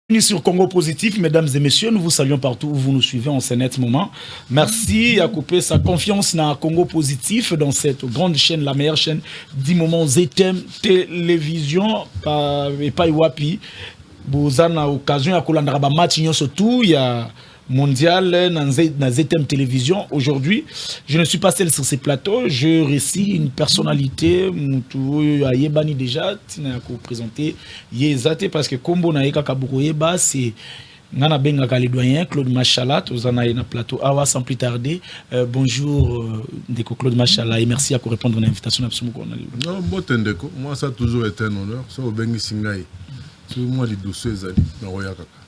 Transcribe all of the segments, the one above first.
Bienvenue sur Congo Positif, mesdames et messieurs, nous vous saluons partout où vous nous suivez en ce net moment. Merci à couper sa confiance dans Congo Positif, dans cette grande chaîne, la meilleure chaîne du moment ZTM Télévision, et pas Iwapi. Vous avez l'occasion de collaborer avec match surtout, il y a mondial dans ZTM Télévision. Aujourd'hui, je ne suis pas seul sur ces plateaux, je récite une personnalité, Ayebani déjà, qui a présenté Yezate, parce que Kombo Naïka Kabukoyeba, c'est Nana Benga Kalidoyen, Claude Machala, tous en na plateau. Awa, sans plus tarder, bonjour, Ndeko Claude Machala, et merci à répondre à l'invitation. Non, moi, ça a toujours été un honneur. Ça, au Bengi Singaï. C'est moi, les douceurs,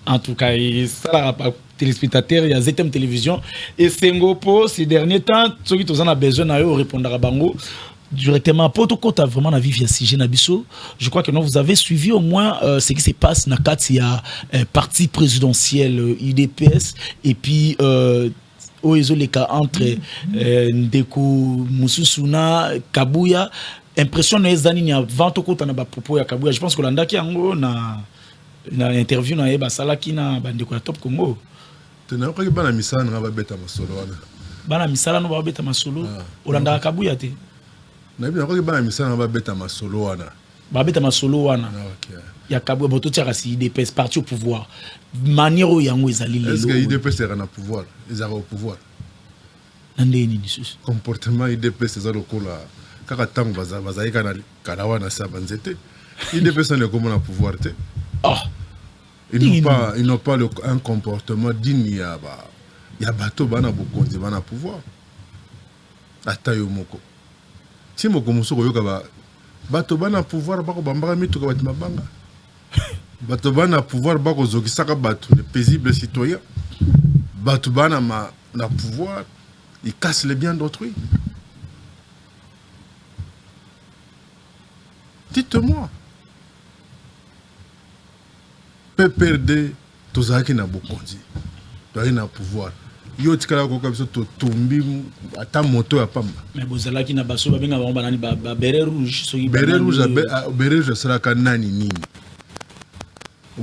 en tout cas, ça la téléspectateur, il y a ZTM Télévision. Et Sengopo, ces derniers temps, ceux qui ont besoin de répondre à Bango, directement, pour tout compte, vraiment la vie via Sige Nabiso. Je crois que non, vous avez suivi au moins ce qui se passe dans il y a parti présidentiel UDPS et puis Oezo Leka entre Ndeko Mususuna, Kabuya. Impression les années il y a 20 ans qu'on a propos à Kabuya. Je pense que l'anda qui a na interview na yeba salaki na bandeko ya Top Congo. Tena ko bana misala na ba beta masolo wana. Bana misala no ba beta masolo. Olanda Kabuya te. Na bi ko bana misala na ba beta masolo wana. Ba beta masolo wana. OK. Ya Kabuya boto tia kasi IDPS parti au pouvoir. Manière yango ezali lelo. Est-ce que IDPS est na pouvoir? Ils ont au pouvoir. Nande ni sus. Comportement IDPS c'est ça le kola. Kaka tango bazaika na kalawa na sabanzete. IDPS ne comme na pouvoir te. Ah. Ils n'ont pas un comportement digne. Il y a bateau bana bokonzi bana pouvoir. Atayo moko. Si moko musoko yoka ba bateau bana pouvoir bako bambara mitu ka batima banga. Bateau bana pouvoir bako zokisaka bateau les paisibles citoyens. Bateau bana na pouvoir, ils cassent les biens d'autrui. Dites-moi. PPRD, tozaki na bokonzi. Toyaki na pouvoir. Yo tikala ko kabiso to tombi ata moto ya pamba. Mais bozalaki na baso ba benga ba banani ba beret rouge so beret rouge sera ka nani nini.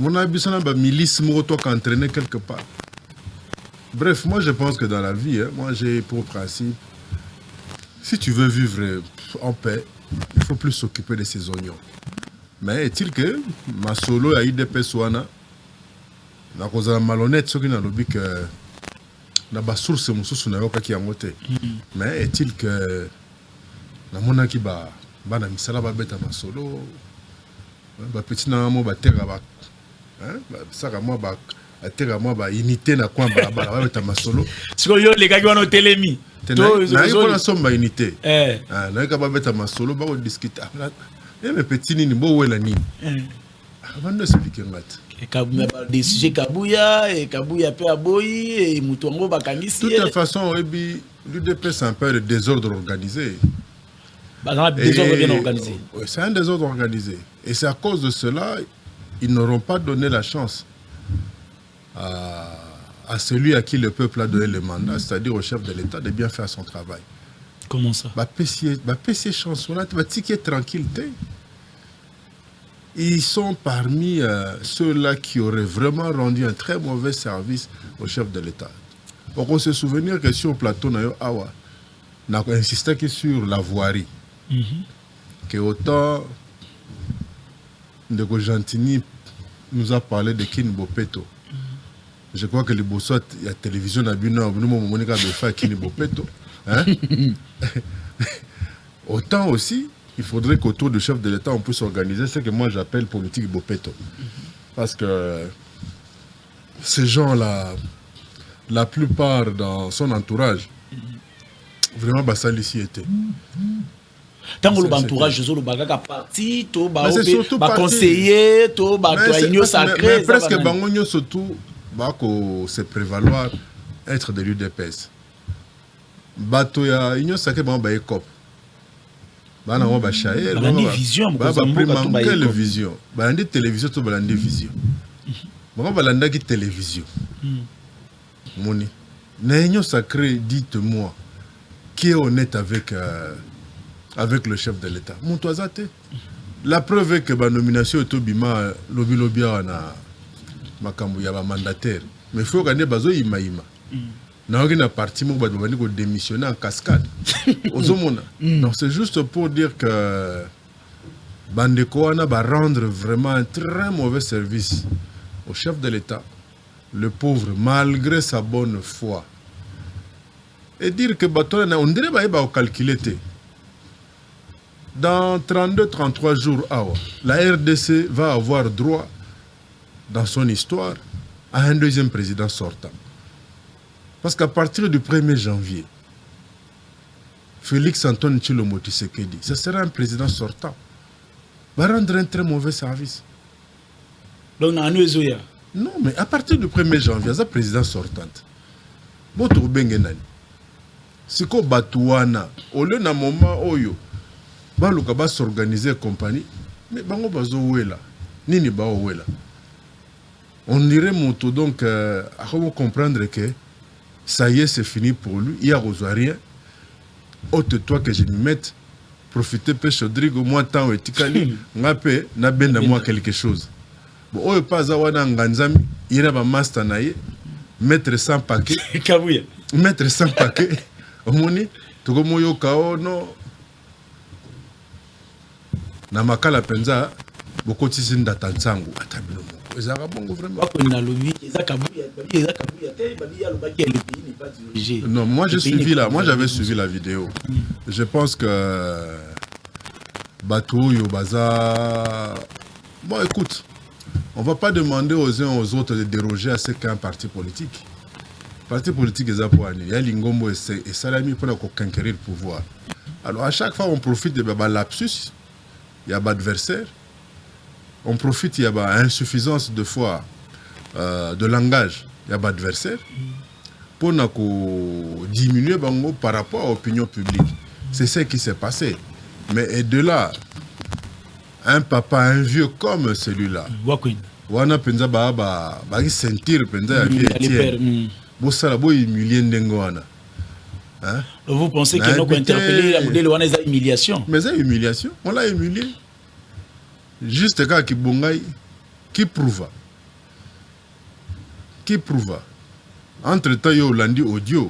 On a besoin ba milice mo to ka entraîner quelque part. Bref, moi je pense que dans la vie, moi j'ai pour principe, si tu veux vivre en paix, il faut plus s'occuper de ses oignons. Mais est-il que ma solo a IDPS wana na koza malhonnête ce qui na lobi que na ba source mususu na yoka ki yangote. Mais est-il que na mona ki ba na misala ba beta ma solo ba petit na mo ba terra ba saka mo ba atera mo ba unité na kwa ba beta ma solo. Siko yo les gars qui wana telemi. Na yo na somba unité. Na ka ba beta ma solo ba ko discuter. Et mes petits nini bo wela nini. Avant de expliquer ngat. Kabuya des sujets Kabuya et Kabuya pe aboyi et mutongo bakangisi. De toute façon, l'UDP c'est un peu de désordre organisé. Désordre bien organisé. C'est un désordre organisé. Et c'est à cause de cela, ils n'auront pas donné la chance à celui à qui le peuple a donné le mandat, c'est-à-dire au chef de l'État, de bien faire son travail. Comment ça? PC chance, on a ticket tranquillité. Ils sont parmi ceux-là qui auraient vraiment rendu un très mauvais service au chef de l'État. Donc on se souvient que sur le plateau, on a insisté sur la voirie. Que autant de Gentini nous a parlé de Kinibopeto. Je crois que les bossot, la télévision n'a bu non, nous Monica de faire Kinibopeto. Hein? Autant aussi, il faudrait qu'autour du chef de l'État, on puisse organiser ce que moi j'appelle politique Bopeto. Parce que ces gens-là, la plupart dans son entourage, vraiment, Bassal ici était. Tant que l'entourage, je parti, tout conseiller, tout réunion sacrée. Mais presque Bangonio surtout, se prévaloir être de l'UDPS. Bato ya union sacrée ba ekop bana ngo ba chaer ba vision ba quelle vision ba ndi télévision to ba ndi vision ba balanda ki télévision moni na union sacrée, dites-moi qui est honnête avec le chef de l'État Montoazate. La preuve est que la nomination est au Bima, Lobi na makambo ya ba mandataire mais faut gagner bazo imaima na na parti mo ba bandi ko démissionner en cascade ozomona donc c'est juste pour dire que bandeko wana va rendre vraiment un très mauvais service au chef de l'État, le pauvre, malgré sa bonne foi. Et dire que on dirait qu'il va calculer. Dans 32-33 jours, la RDC va avoir droit, dans son histoire, à un deuxième président sortant. Parce qu'à partir du 1er janvier, Félix Antoine Tshilombo Tshisekedi, ce sera un président sortant. Va rendre un très mauvais service. Donc, non, mais à partir du 1er janvier, c'est la présidence sortante. Bon, tu as si ko batouana, au lieu d'un moment où baluka ba s'organiser compagnie, mais bango bazo wela, nini ba wela. On dirait moto donc à comprendre que ça y est, c'est fini pour lui. Il y a rien. Ôte toi que je m'y mette. Profiter pêche Rodrigo moi temps et tikali ngape na benda moi quelque chose bon oyo pas awana nganzami ira ba master naie mettre 100 paquets kabuya mettre 100 paquets omoni toko moyo kao no na makala penza bokoti sinda tansangu atabino moko ezaka bongo vraiment bako na lobi ezakabuya te babi ya lobaki le pays n'est pas dirigé. Non, moi j'ai suivi moi j'avais suivi la vidéo. Je pense que Batou Yobaza. Bon, écoute, on ne va pas demander aux uns aux autres de déroger à ce qu'un parti politique. Parti politique, il y a l'ingombo et Salami pour conquérir le pouvoir. Alors, à chaque fois, on profite de lapsus, il y a adversaire. On profite, il y a insuffisance de foi, de langage, il y a adversaire. Pour diminuer par rapport à l'opinion publique. C'est ce qui s'est passé. Mais de là, un papa, un vieux comme celui-là, wana penza ba sentir penza ya vie bosala bo humilier ndengo wana. Hein? Vous pensez que nous interpeller la modèle wana est humiliation? Mais c'est humiliation, on l'a humilié. Juste quand qui bongai qui prouva. Entre-temps, il y a Landi audio.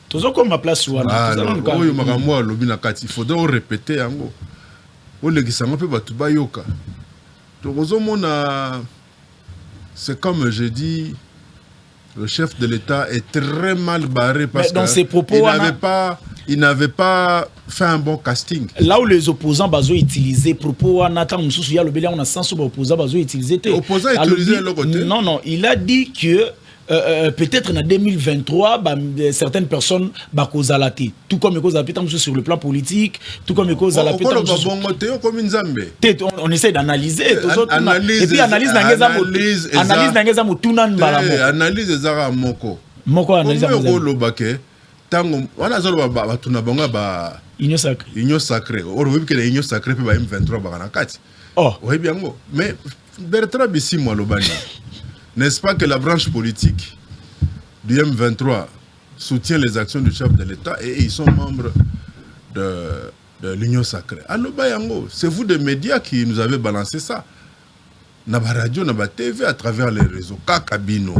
Tout ça comme ma place sur il faudrait répéter. C'est comme je dis, le chef de l'État est très mal barré parce qu'il n'avait pas fait un bon casting. Là où les opposants ont utilisé propos, on attend on a sens où opposants ont utilisé. Opposants utilisé le côté. Non, il a dit que peut-être en 2023, certaines personnes cause à la tête. Tout comme cause à la sur le plan politique, tout comme cause à la tête. On essaie d'analyser. Et puis analyse analyse ezara moko. Moko analyse tango wana zolo batuna bonga ba union sacrée oro que union sacrée pe ba M23 ba na kati oui bien ngo mais Bertrand Bisimwa lobani n'est-ce pas que la branche politique du M23 soutient les actions du chef de l'État et ils sont membres de l'union sacrée. Alors bayango, c'est vous des médias qui nous avez balancé ça. Na ba radio, na ba TV à travers les réseaux kakabino.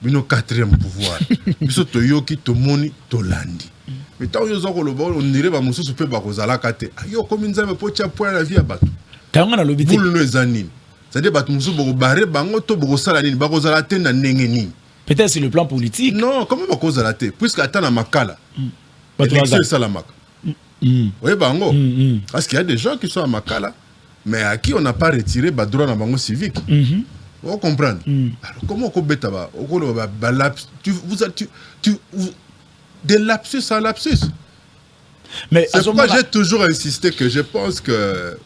Bino quatrième pouvoir. Biso toyoki tomoni tolandi. Mais tant yo zoko lobo on dirait ba mususu pe ba kozala kate. Ayo comme nzambe po tia point la vie à bato. Tanga na lobité. Vous le zanine. C'est-à-dire bato mususu bo baré bango to bo sala nini ba kozala te na nengeni. Peut-être c'est le plan politique. Non, comment ba kozala te puisque atana makala. Élection salamaka. Oui bango. Parce qu'il y a des gens qui sont à makala mais à qui on n'a pas retiré ba droit na bango civique. Vous comprenez? Alors, comment on peut des lapsus à lapsus. Mais c'est pourquoi j'ai toujours insisté que je pense que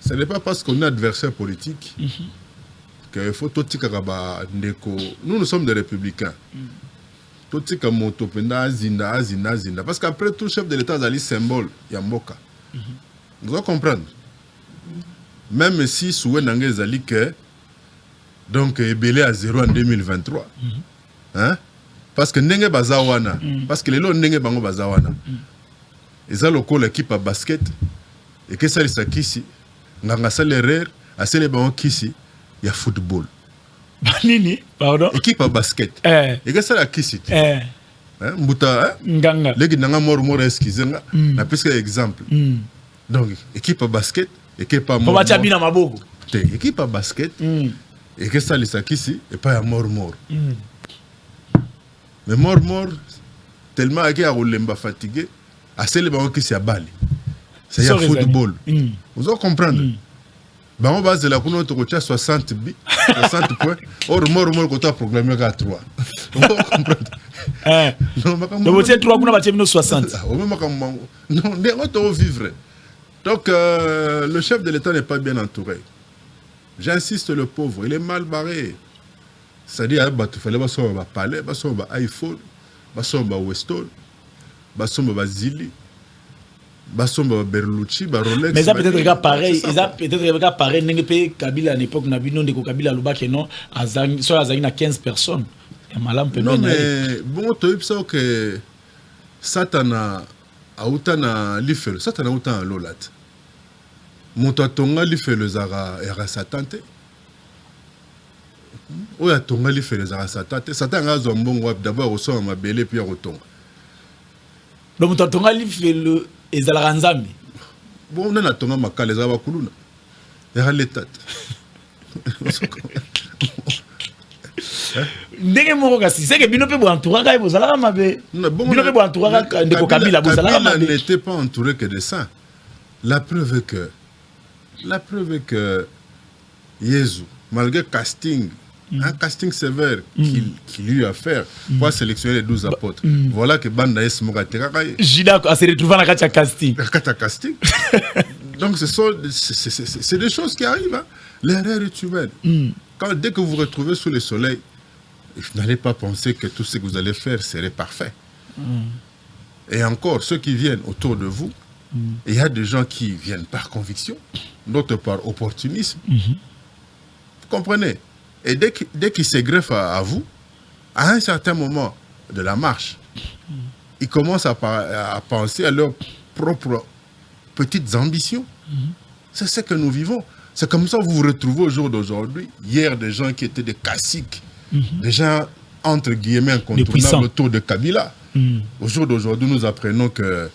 ce n'est pas parce qu'on est adversaire politique qu'il faut tout ndeko. Nous sommes des républicains. Tout moto penda zinda. Parce qu'après tout chef de l'État est symbole Yamboka. Vous comprenez? Même si souhait n'angé zali que donc, belé à 0 en 2023. Hein? Parce que Nenge Bazawana, parce que les lots Nenge Bango Bazawana, ils ont l'équipe à basket, et que ça, ils s'acquissent, n'anga ça l'erreur, assez les ballons ici, il y a football. Nini, pardon. Équipe à basket. Et que ça la ici. Mbuta, Nganga. Les gens mort excusez moi. Na plus exemple. Donc équipe à basket, équipe à mort. Pour battre maboko. Équipe à basket. Et que ça les ici et pas à mort. Mais mort tellement à roulemba fatigué, assez les ballons qui s'y abalent. C'est un football. Vous allez comprendre. On va se la connaître au 60 points. Or mort quand tu as programmé à 3. Vous allez comprendre. Donc vous êtes 3 pour nous 60. Non, on doit vivre. Donc le chef de l'État n'est pas bien entouré. J'insiste, le pauvre, il est mal barré. C'est-à-dire il fallait pas parler, pas iPhone, pas Weston, pas Zili. Basomba Berlucci, Rolex. Mais ça peut être pareil, peut-être pareil, n'engagez Kabila à l'époque n'a vu non de Kabila Luba que non, soit à 15 personnes. Non mais bon, tu sais que Satana a autant l'ifel, Satana a autant l'olat. Monta tonga l'ifel zara era satante. Oya tonga l'ifel zara satante. Satana a zombongo d'abord au son ma belle puis au tonga. Donc monta tonga l'ifel ezala nzambi. Bon on a tonga makale za bakuluna. Era l'état. Ndenge moko kasi c'est que bino pe bo entouraka bozala mabe. Bino pe bo entouraka ndeko Kabila bozala mabe. Kabila n'était pas entouré que de ça. La preuve est que Jésus, malgré casting, un casting sévère qu'il lui a fait pour sélectionner les 12 apôtres. Voilà que Banda est Mogateraï. Jida a se retrouvé dans la casting. Casting. Donc c'est des choses qui arrivent. Hein. L'erreur est humaine. Dès que vous vous retrouvez sous le soleil, vous n'allez pas penser que tout ce que vous allez faire serait parfait. Et encore, ceux qui viennent autour de vous, il y a des gens qui viennent par conviction, d'autres par opportunisme. Vous comprenez? Et dès qu'ils se greffent à vous, à un certain moment de la marche, ils commencent à penser à leurs propres petites ambitions. C'est ce que nous vivons. C'est comme ça que vous vous retrouvez au jour d'aujourd'hui. Hier, des gens qui étaient des caciques, des gens, entre guillemets, incontournables autour de Kabila. Au jour d'aujourd'hui, nous apprenons que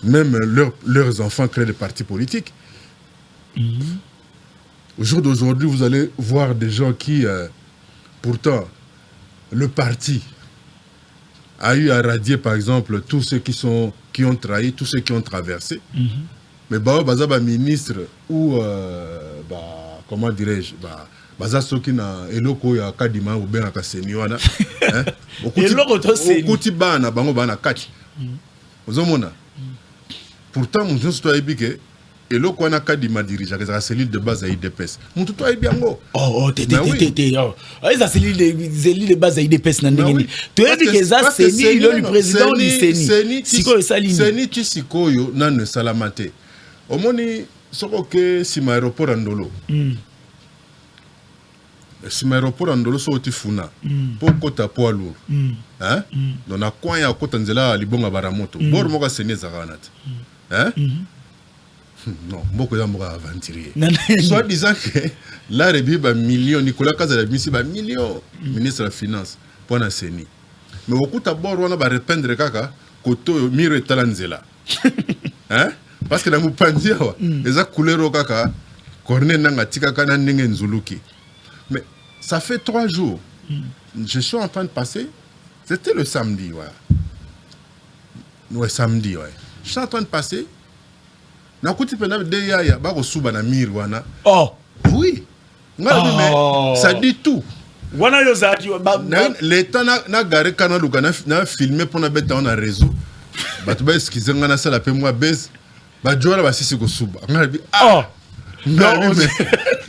même leurs enfants créent des partis politiques. Au jour d'aujourd'hui, vous allez voir des gens qui, pourtant, le parti a eu à radier, par exemple, tous ceux qui ont trahi, tous ceux qui ont traversé. Mais Bazaba ministre ou, comment dirais-je, Baza soki na eloko ya kadima ou bien akaseni wana. Okuti bana bango bana kati. Ozomona. Pourtant, mon Dieu, c'est ébique. Et là, quand on a kadima dirige la cellule de base à IDPS, mon tout est bien gros. La cellule de base à IDPS n'a pas. Tu as dit que ça c'est le président du Seni. Siko Salini. Seni Tisikoyo n'a ne salamate. Au moni soko que si ma aéroport andolo. Si ma aéroport andolo so tifuna. Pour kota poids lourd. Hein? Donc na coin ya kota nzela libonga baramoto. Bor moka Seni zaganat. Hein? Non, beaucoup de gens vont aventurier. Soit disant que là, il y a millions, Nicolas Kazala, il y a millions, ministre de la Finance, pour la CENI. Mais beaucoup d'abord, on va répandre kaka, koto mire talanzela. Hein? Parce que dans mon pandia, les a couleur kaka, corne nanga tika kana nenge nzuluki. Mais ça fait 3 jours. Je suis en train de passer. C'était le samedi, ouais. Ouais, samedi, ouais. Je suis en train de passer. Nakuti pena de yaya bako suba na mir wana. Oh oui. Ça dit tout. Wana yo zaki l'état na garé kana luka na filmer pour na beta on a réseau. Batu ba excuse ngana sala pe moi base. Ba jola ba sisi ko suba. Ngana oh. Non mais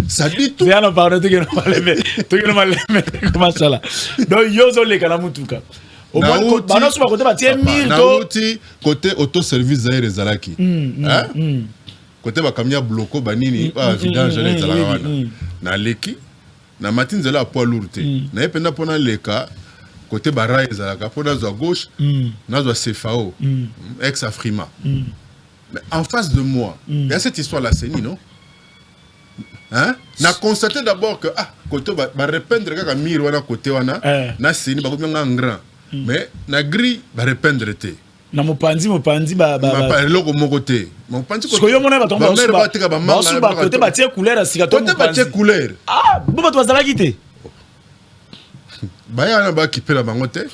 ça dit tout. Viens en parler tu que mal comment ça là. Donc yo zo le kana mutuka. Côté autoservice zaire zalaki côté bakamia bloko banini ba vidange les zalaka na leki na matin zela poids lourd na ependa pona leka côté bara zalaka pona zo gauche na zo CFAO ex Afrima mais en face de moi il y a cette histoire là Seni non Hein? Na constaté d'abord que côté ba repeindre kaka mur wana côté wana na sini ba ko grand mais na gris ba repeindre té na mopanzi ba loko moko té mopanzi ko yo mona ba tomba ba côté ba tie couleur asika to côté ba tie couleur bo ba to bazala kité ba ya na ba kipela bango té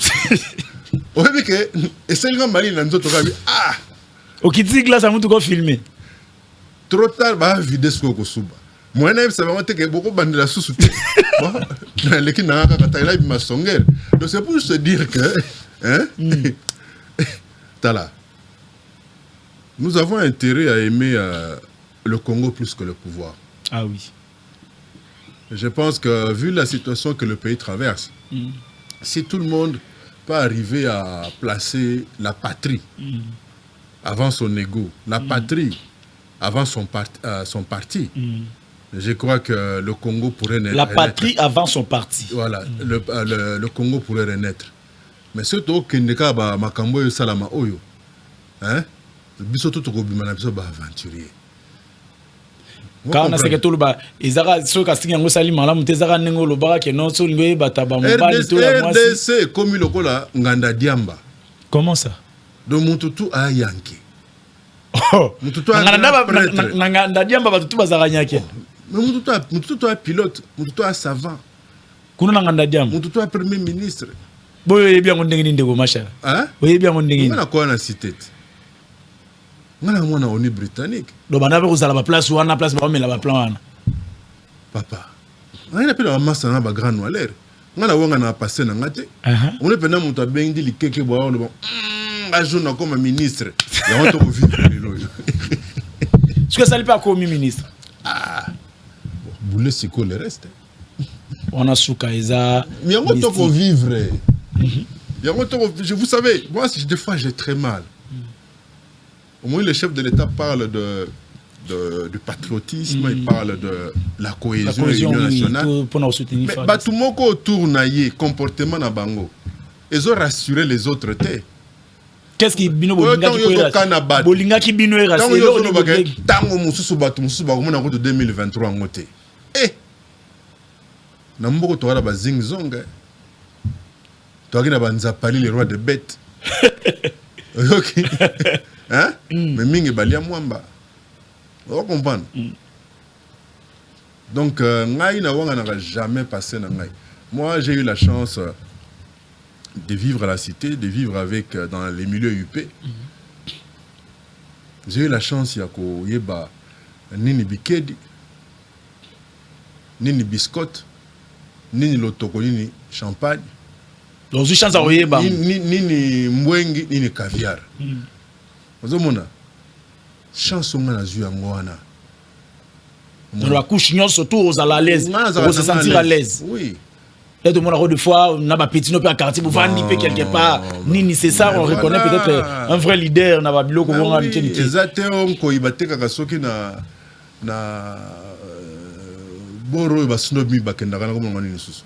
oyebi ke esenga mali na nzoto kabi okiti glace amutu ko filmer trop tard ba vider ce ko suba moi na ça va que beaucoup bandela sous bon l'équipe n'a pas kata ila ma songer donc c'est pour se dire que hein tala nous avons intérêt à aimer le Congo plus que le pouvoir. Ah oui. Je pense que vu la situation que le pays traverse, si tout le monde peut arriver à placer la patrie avant son ego, la patrie avant son parti, je crois que le Congo pourrait naître. La patrie avant son parti. Voilà, le Congo pourrait renaître. Mais surtout que ndeka ba makambo yo salama oyo, hein? Biso tout ko bimana biso ba aventurier. Quand on a que tout le bas, ezara so casting yango sali malamu tezara nengo lo ba ke non so ngwe bataba mobali to la mwasi. RDC comme lokola nganda diamba. Comment ça? Donc mututu a yanké. Mututu a nganda diamba batutu bazara nyake. Mais mututu a pilote, mututu a savant. Kuna nganda diamba. Mututu a premier ministre. Boyo yebi yango ndenge ndeko machala. Hein? Yebi yango ndenge. On a quoi na cité? On a mon ONU britannique. Donc on a vu la place ou on a place ba mais la plan wana. Papa. On a appelé la masse na ba grand noir. On a wanga na passer na ngate. On est pendant muta bendi likeke bo on bon. Ajuna comme ministre. Ya on to vivre lelo. Est-ce que ça lui pas comme ministre? Boule siko le reste. On a souka eza. Mais on to vivre. Vous savez, moi des fois j'ai très mal. Au moins le chef de l'État parle du patriotisme, il parle de la cohésion de l'Union nationale. Mais tout le monde autour naïe comportement na bango. Ils ont rassuré les autres. Qu'est-ce qui bino bolinga ki bino era c'est là tango mususu batu mususu ba komona ko 2023 ngote. Na mboko to wala ba zing zonga. To akina banza pali les rois de bêtes. OK. Hein? Mais mingi balia mwamba. Vous comprenez? Donc ngai na wanga n'a jamais passé na ngai. Moi j'ai eu la chance de vivre à la cité, de vivre avec dans les milieux UP. J'ai eu la chance yako yeba nini bikedi, nini biscotte, nini lotoko, nini champagne. Donc j'ai chance à yeba nini mbwengi, nini caviar. Ozomona chance on a zu yango wana. Dans la couche surtout aux à l'aise, pour se sentir à l'aise. Oui. Là tout le monde a des fois on a pas petit non plus un quartier pour vendre quelque part. Nini c'est ça on reconnaît peut-être un vrai leader na babilo ko on a habitué. Exactement ko ibateka kasoki na boro ba snobi bakenda kana ko ngani nisusu.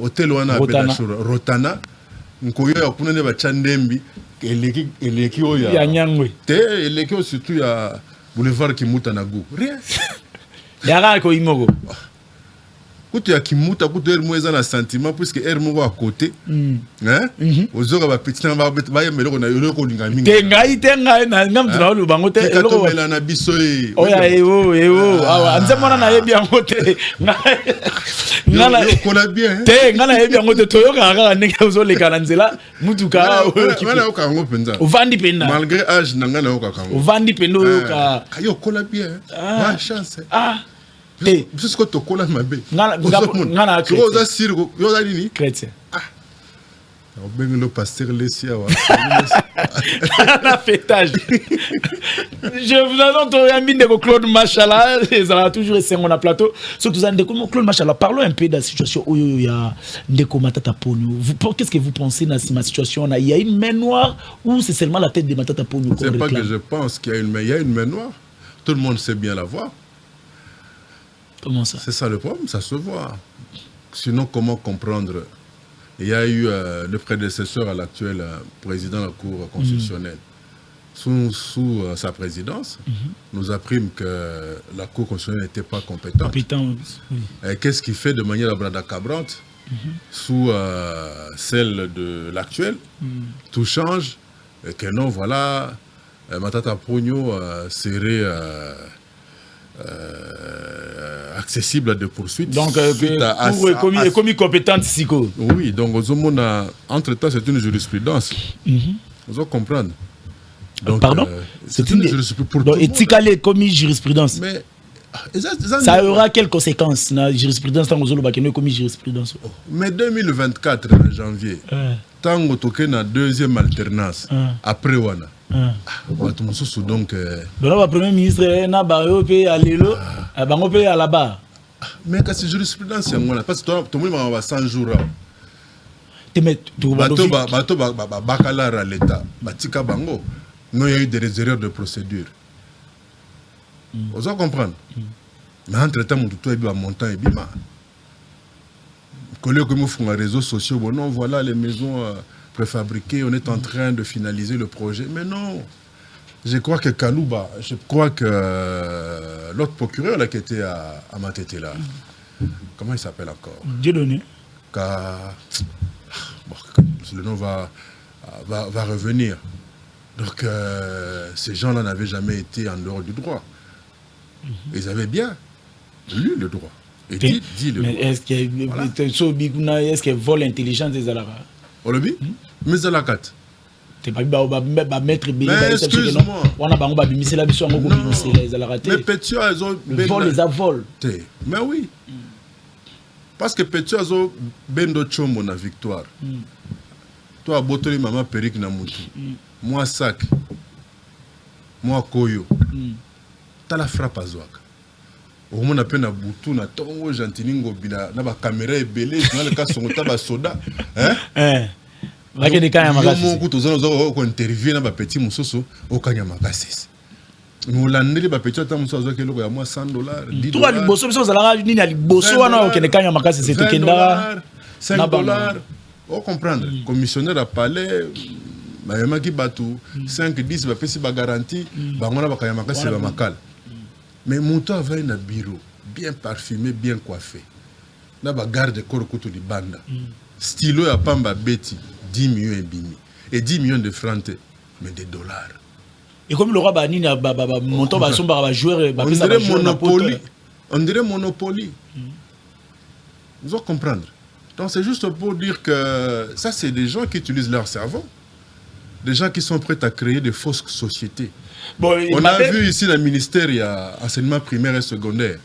Hotel wana Rotana nkoyo ya kuna ne ba chandembi eleki oya ya nyangwe te eleki surtout ya boulevard Kimuta na go rien ya ga ko imoko kutu ya Kimuta kutu ermo na sentiment puisque ermo à côté hein ozoka ba petit na ba yemelo na yolo ko linga mingi te ngai na ngamtu na lo bango te eloko mela na biso oya ewo awa anze mona na yebi yango te ngana kola bien te ngana yebi yango te toyoka kaka ndenge ozoleka na nzela mutuka ngana oka ngo penza ovandi penda malgré âge na ngana oka kango ovandi penda oka yo kola bien ba chance te jusqu'au tokola mabe ngana ko za sirgo yo za nini chrétien au ben le pasteur Lessia wa na fêtage je vous annonce Yambi de Claude Machala ça a toujours été sur plateau surtout ça de Claude Machala parlons un peu de la situation où il y a Ndeko Matata Ponyo qu'est-ce que vous pensez dans cette situation là il y a une main noire ou c'est seulement la tête de Matata Ponyo c'est pas que je pense qu'il y a une main il y a une main noire tout le monde sait bien la voir. Comment ça? C'est ça le problème, ça se voit. Sinon, comment comprendre? Il y a eu le prédécesseur à l'actuel président de la Cour constitutionnelle. sous sa présidence, nous apprîmes que la Cour constitutionnelle n'était pas compétente. Et qu'est-ce qu'il fait de manière abracadabrante sous celle de l'actuelle? Tout change, et que non, voilà, Matata Progno serait accessible à des poursuites. Donc, pour est commis compétente, Siko. Oui, donc, entre-temps, c'est une jurisprudence. Vous allez comprendre. Donc, pardon, c'est une jurisprudence pour donc, et commis jurisprudence. Mais ça aura quelles conséquences la jurisprudence tant que commis jurisprudence. Mais 2024 janvier, tant que tu na deuxième alternance après wana. Donc le premier ministre na ba yo pe alelo bango pe à là-bas. Mais que c'est jurisprudence yango parce que tout le monde va 100 jours. Bato bakalara à l'état, batika bango. Non, il y a eu des erreurs de procédure. Vous allez comprendre. Mais entre-temps, tout est bien montant et bima. Collègues comme font les réseaux sociaux, bon non, voilà les maisons préfabriquées, on est en train de finaliser le projet. Mais non, je crois que Kalouba, je crois que l'autre procureur là qui était à Matete là, comment il s'appelle encore? Dieudonné. Le nom va revenir. Donc, ces gens-là n'avaient jamais été en dehors du droit. Ils avaient bien lu le droit. Et dit le droit. Mais est-ce qu'elle vole l'intelligence des Alara? On le dit? Mais Zalakat. Mais excuse-moi. Mais Pétio, ils ont... Vol les avol. Mais oui. Parce que Pétio, ils ont bendo chombo na victoire. Toi, Botoli, maman, Périk, Namouti. Moi, sac. Moi, Koyo. T'as la frappe à Zouak. Au moins, on a peine à Boutou, na Tongo, Jantiningo, Bina, na ba caméra est belée, dans le cas, son taba soda. Hein? Va que des cas, il y a mon couteau, on a interviewé, na ba petit moussoso, au Kanyamakasis. Nous l'année, les petits, à moi $100, $10. Toi, les bossos, vous allez dire, les bossos, on a aucun Kanyamakasis, c'est tout Kenda. $5. On comprend. Commissionnaire à palais. Bayamaki Batou, 5-10, bapesi ba garantie, bangona bakayamaka c'est makal. Mais Mouto avait un bureau bien parfumé, bien coiffé. Là ba garde corps couteau di banda. Stylo ya pamba beti 10 millions et bimi. Et 10 millions de francs, mais des dollars. Et comme le roi Banini a montant ba somba ba joueur ba pesa ba Monopoly. On dirait Monopoly. Vous allez comprendre. Donc c'est juste pour dire que ça c'est des gens qui utilisent leur cerveau. Des gens qui sont prêts à créer de fausses sociétés. Bon, on a vu ici dans le ministère, il y a enseignement primaire et secondaire.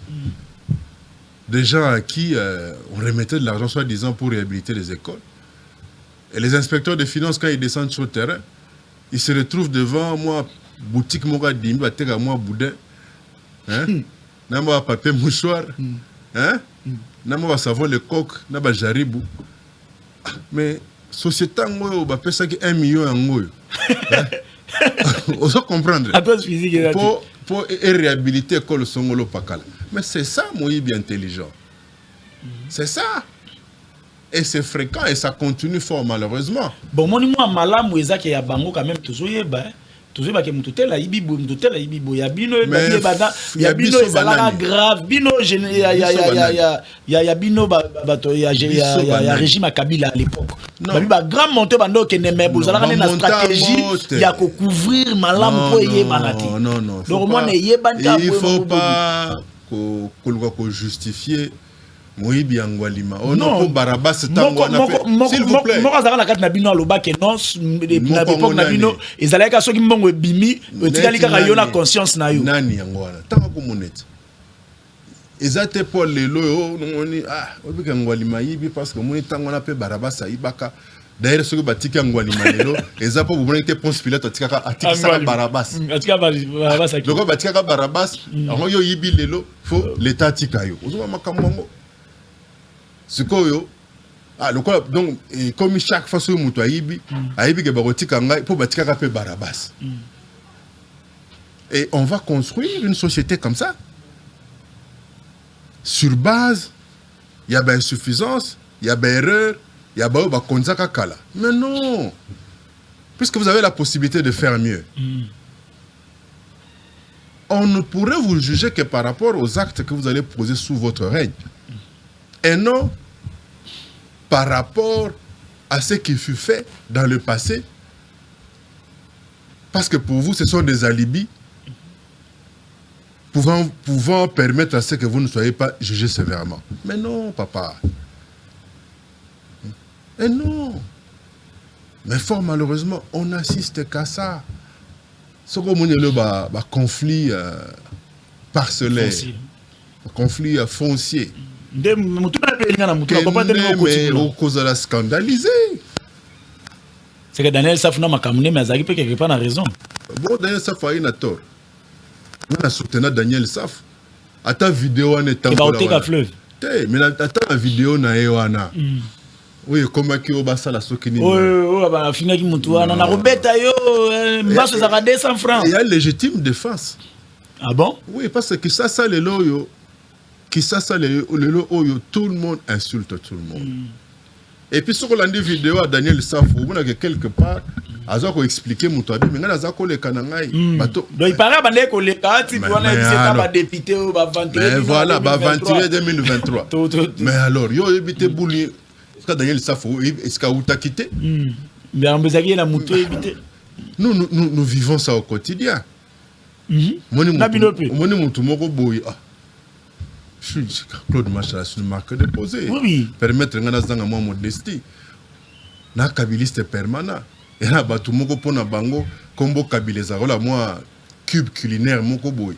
Des gens à qui on remettait de l'argent soi-disant pour réhabiliter les écoles. Et les inspecteurs des finances, quand ils descendent sur le terrain, ils se retrouvent devant moi, boutique Moga Dimi, à moi boudin, n'a pas papier mouchoir, n'a pas savon le coq, n'a pas jaribou. Mais société ngoyo ba pesa ki 1 million ngoyo. On doit comprendre. Pour réhabiliter école Songolo Pakala. Mais c'est ça Moïbi intelligent. C'est ça. Et c'est fréquent et ça continue fort malheureusement. Bon moi malam weza ke ya bango quand même toujours yeba. Toujours ba ke mututela ibibo ya bino ya bino ezalaka grave bino ya bino bato ya régime à Kabila à l'époque. Ba grand monteur bando ke ne mais bozalaka na stratégie ya ko couvrir malam po yeba na ti. Non. Donc moi ne yeba nta il faut pas ko justifier Moïbi Angwalima. Oh non, Barabas, c'est un s'il vous plaît. Moi, je suis na bino aloba ke non, na l'époque na bino, ezalaki ka soki mbongo bimi, etikali kaka yo na conscience na yo. Nani Angwala? Tanga ko monete. Ezate Paul lelo yo, ngoni obi ka Angwalima yibi parce que moni tango na pe Barabas ayibaka. D'ailleurs, ce que Batika Angwalima lelo, ezapo vous prenez Ponce Pilate atika Barabas. Atika Barabas. Donc Batika Barabas, ngo yo yibi lelo, faut l'état tika yo. Ozo makambo. Donc, comme chaque fois que vous Barabas. Et on va construire une société comme ça. Sur base, il y a bien insuffisance, il y a bien erreur, il y a bien kala. Mais non! Puisque vous avez la possibilité de faire mieux. on ne pourrait vous juger que par rapport aux actes que vous allez poser sous votre règne. Et non par rapport à ce qui fut fait dans le passé. Parce que pour vous, ce sont des alibis pouvant permettre à ce que vous ne soyez pas jugés sévèrement. Mais non, papa. Et non. Mais fort malheureusement, on n'assiste qu'à ça. Ce qu'on a un conflit parcellaire, un conflit foncier. Mais on cause la scandaliser. C'est que Daniel Saf n'a pas quelque part raison. Bon, Daniel Saf a une tort. On a soutenu Daniel Saf. À ta vidéo, on est en fleuve. Mais à ta vidéo, on a oui, comment qui va ça la sokini. Oh, bah finaki mutu ana na robeta yo, mbaso za 200 francs. Il y a légitime défense. Ah bon? Oui, parce que ça les loyo, qui ça les loyo, tout le monde insulte tout le monde. Et puis sur la vidéo à Daniel Safou, on a quelque part azako expliquer mutu abi mais ngana zako le kanangai bato. Donc il paraît bande ko le kati puis on a dit c'est pas député ou ba ventiler. Mais voilà, ba ventiler 2023. Mais alors yo éviter bouli Daniel Safou, est-ce qu'il a quitté? Nous vivons ça au quotidien. Claude Machala, c'est une marque déposée. Permettre à moi modestie. Na kabiliste permanent. Et là, tout le monde pona bango, combo kabileza. Voilà, moi, cube culinaire, moko boy.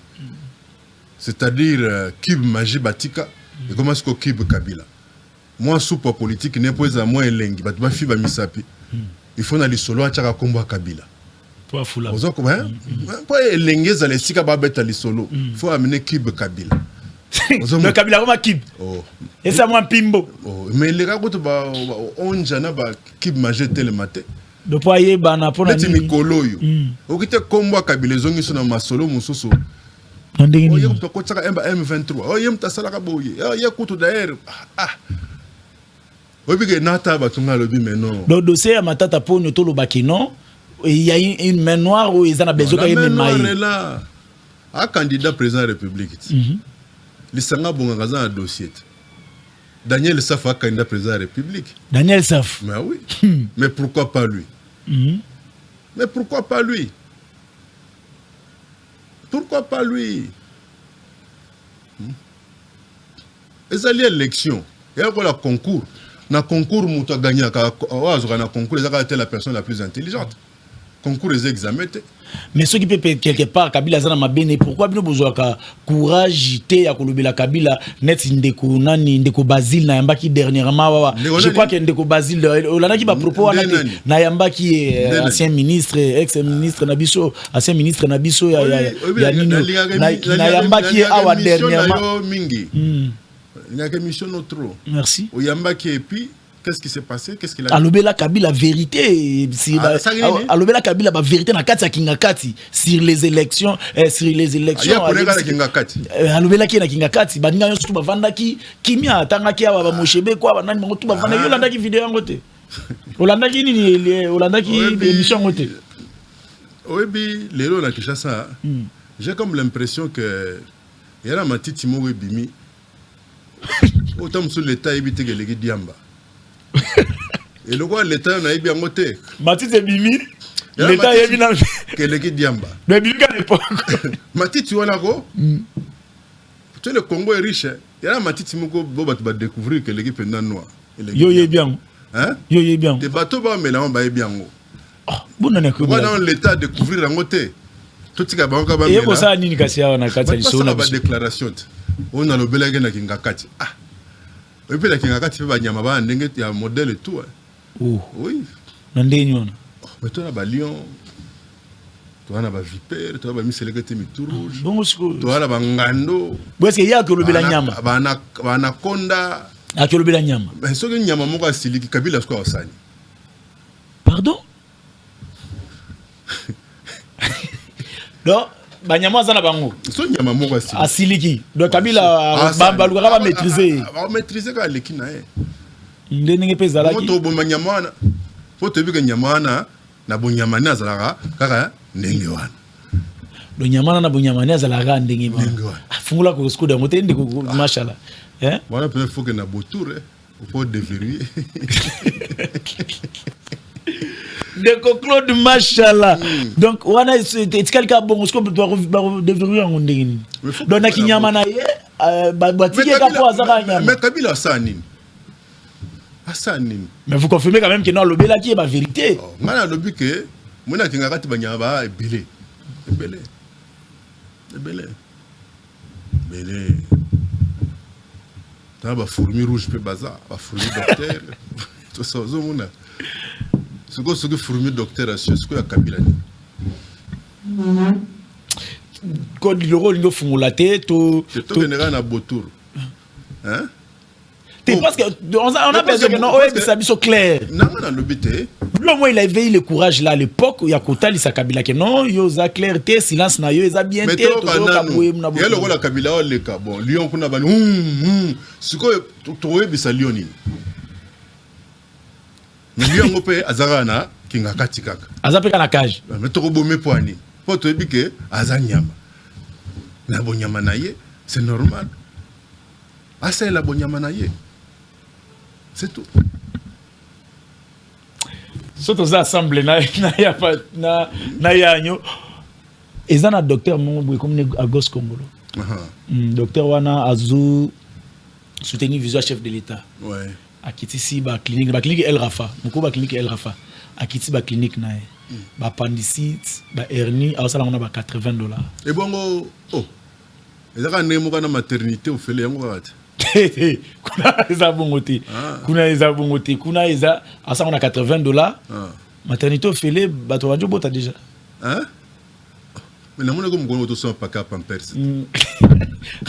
C'est-à-dire, cube magie batika. Et comment est-ce que cube kabila? Moi, soupe politique n'est pas à moi elengi, but ma fille va misapi. Il faut aller solo à Tchaka Kombo Kabila. Toi, Foula. Vous avez pas elengi za les sika ba beta li solo. Il faut amener Kib Kabila. Le Kabila comme Kib. Oh. Et ça moi Pimbo. Oh, mais les gars ba on jana ba Kib majete le matin. De poyer bana pona ni. Petit mikolo yo. Okite Kombo Kabila zongi sona masolo mususu. Ndenge ni. Oyo ko tsaka M23. Oyo mtasala ka boye. Oyo kutu d'ailleurs. Ah. Donc, le dossier à Matata Pogno Tolo Bakino, il y a une main noire où ils en ont besoin de une main noire. Un candidat président de la République. Il s'en a bon un dossier. Daniel Saf a candidat président de la République. Daniel Saf. Mais oui. Mais pourquoi pas lui? Mais pourquoi pas lui? Pourquoi pas lui? Les alliés élections. Il y a un concours. Dans le concours, tu as gagné. Dans le concours, tu as été la personne la plus intelligente. Concours, les examens. Mais ce qui peut quelque part, Kabila Zana Mabene, pourquoi bien besoin de courage, à Kolobela Kabila, net Ndeko Nani, Ndeko Basile, Nayamba qui dernièrement, je crois que Ndeko Basile, Olana qui va propos, Nayamba qui est ancien ministre, ex-ministre Nabiso, ancien ministre Nabiso, Nayamba qui est à dernièrement. Il y a une mission trop. Merci. Oyamba qui est puis, qu'est-ce qui s'est passé? Qu'est-ce qu'il a dit? Alobela Kabila vérité. Alobela Kabila la vérité na kati ya Kingakati sur les élections. Alobela ki na Kingakati. Baninga yo surtout bavanda ki kimia tanga ki aba moshebe kwa banani bango tout bavanda yo landa ki vidéo ngote. Olanda ki nini Olanda ki émission ngote. Oyebi lelo na Kinshasa. J'ai comme l'impression que il y a ma petite Timo Bimi. Autant sur l'État évite que les diamba. Et le quoi l'État n'a pas bien voté. Matisse et Bimi, l'État est bien que les diamba. Mais Bimi à l'époque. Matisse tu vois là quoi? Tu le Congo est riche. Il y a Matisse Moko va découvrir que l'équipe est noire. Yo est bien. Hein? Yo est bien. Des bateaux va mais là on va bien. Ah, bon on est que. Voilà l'État découvrir en côté. Tout ce qui a banque va. Et ça ni kasia na kati ya sona ba déclaration. On a le belage na Kingakati. Ah. Et puis la Kingakati fait ba nyama ba ndenge ya modèle et tout. Oh. Oui. Ndenge nyona. Mais toi na ba lion. Toi na ba vipère, toi ba miselekete mitu rouge. Bon siko. Toi na ba ngando. Est-ce qu'il y a que le bela nyama? Ba anaconda. A que le bela nyama. Mais ce que nyama moko asiliki Kabila sko osani. Pardon? Non. Banyama zana bango. So nyama moko asiliki. Asiliki. Donc Kabila baluka ba maîtriser. Ba maîtriser ka leki na e. Ndenge peza la ki. Moto bo nyama na. Faut te bi que nyama na bo nyama na zalaka kaka ndenge wana. do nyamana na bunyamani azala rande ngima fungula ko skuda motende ko mashallah hein voilà peut-être faut que na botour faut déverrouiller de Claude mashallah donc wana est quelqu'un bon ce qu'on peut déverrouiller en ndengini donc na kinyamana ye batike ka po azaka nyama mais Kabila sanini mais vous confirmez quand même que non lobela qui est la vérité ngana lobi que mona kinga kati banyama ba ebele t'as ba fourmi rouge pe bazar ba fourmi docteur tout ça zo mona ce que fourmi docteur assure ce que ya Kabila ni quand le rôle ngo fungula te to général na botour hein parce que on a besoin que non ça biso clair non l'obité le moins il a éveillé le courage là à l'époque il y a Kotali sa Kabila que non yo za clarté silence na yo eza bien te to kaboué na bo yelo la Kabila le ka bon lion kuna ba siko to bisa lion ni lion ngope azarana kinga katikaka azapeka na cage mais to bomé poani po to ebike azanyama na bonyama na ye c'est normal asa la bonyama na ye. C'est tout. Surtout ça assemblée na yanyo. Eza na docteur mon comme Agos Kongolo. Docteur wana azu soutenir visuel chef de l'état. Ouais. Akiti si ba clinique El Rafa. Moko ba clinique El Rafa. Akiti ba clinique na ye. Ba appendicite, ba hernie, asala on a ba $80. Et bongo oh. Eza nemo kana maternité au fele yango kati. Kuna eza bongote kuna eza asa on a $80 maternité au fele bato bajo bota déjà hein mais na mona ko mkono to so paka pampers